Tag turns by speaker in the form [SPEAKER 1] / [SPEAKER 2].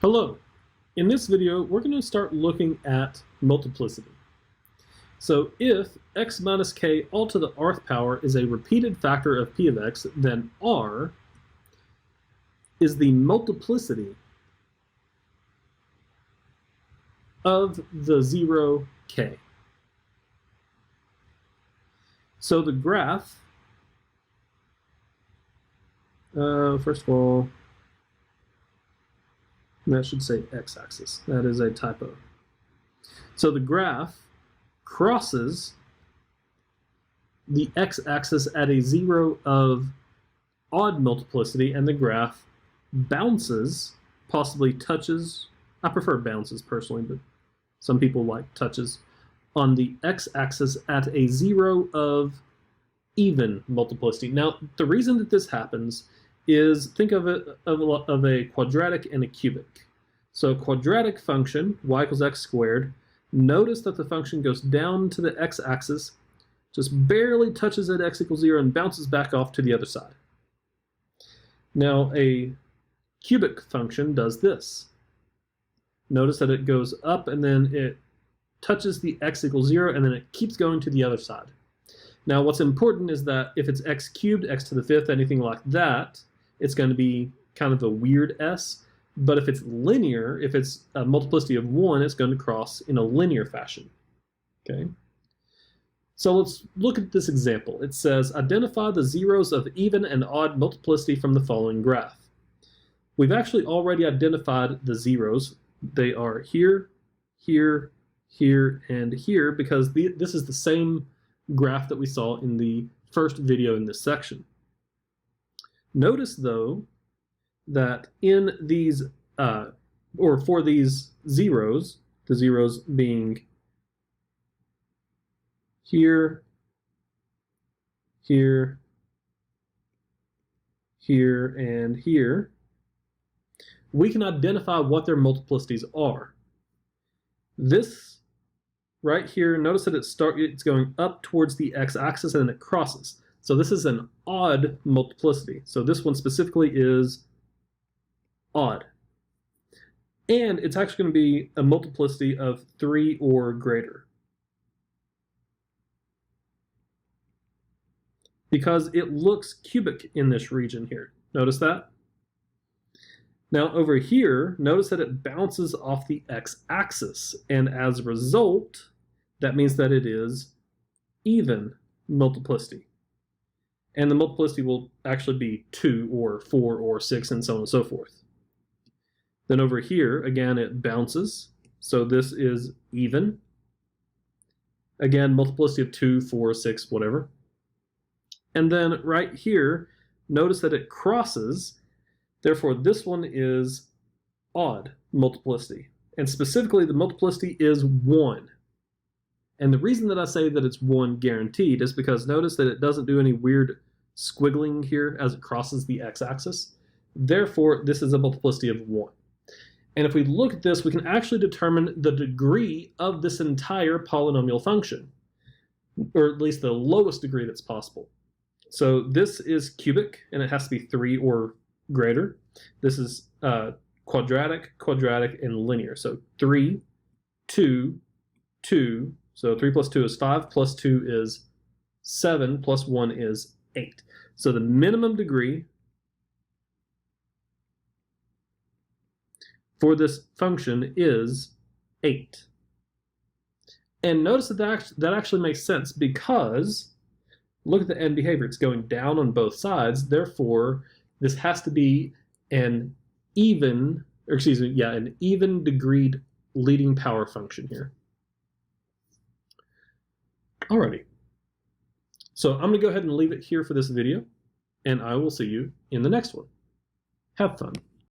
[SPEAKER 1] Hello. In this video, we're going to start looking at multiplicity. So if x minus k all to the rth power is a repeated factor of p of x, then r is the multiplicity of the zero k. So the graph, first of all, that should say x-axis. That is a typo. So the graph crosses the x-axis at a zero of odd multiplicity, and the graph bounces, possibly touches, I prefer bounces personally, but some people like touches, on the x-axis at a zero of even multiplicity. Now, the reason that this happens is, think of it of a quadratic and a cubic. So quadratic function, y equals x squared, notice that the function goes down to the x-axis, just barely touches at x equals 0 and bounces back off to the other side. Now a cubic function does this. Notice that it goes up and then it touches the x equals 0 and then it keeps going to the other side. Now what's important is that if it's x cubed, x to the fifth, anything like that, it's going to be kind of a weird s. But if it's linear, if it's a multiplicity of 1, it's going to cross in a linear fashion. Okay. So let's look at this example. It says, identify the zeros of even and odd multiplicity from the following graph. We've actually already identified the zeros. They are here, here, here, and here, because this is the same graph that we saw in the first video in this section. Notice, though, that in these, or for these zeros, the zeros being here, here, here, and here, we can identify what their multiplicities are. This right here, notice that it's going up towards the x-axis and then it crosses. So this is an odd multiplicity. So this one specifically is odd. And it's actually going to be a multiplicity of 3 or greater, because it looks cubic in this region here. Notice that? Now over here, notice that it bounces off the x-axis, and as a result, that means that it is even multiplicity. And the multiplicity will actually be 2 or 4 or 6 and so on and so forth. Then over here, again, it bounces. So this is even. Again, multiplicity of 2, 4, 6, whatever. And then right here, notice that it crosses. Therefore, this one is odd multiplicity. And specifically, the multiplicity is 1. And the reason that I say that it's 1 guaranteed is because notice that it doesn't do any weird squiggling here as it crosses the x-axis. Therefore, this is a multiplicity of 1. And if we look at this, we can actually determine the degree of this entire polynomial function, or at least the lowest degree that's possible. So this is cubic, and it has to be 3 or greater. This is quadratic, quadratic, and linear. So 3, 2, 2. So 3 plus 2 is 5, plus 2 is 7, plus 1 is 8. So the minimum degree for this function is 8. And notice that actually makes sense, because look at the end behavior. It's going down on both sides. Therefore, this has to be an even degreed leading power function here. Alrighty. So I'm going to go ahead and leave it here for this video, and I will see you in the next one. Have fun.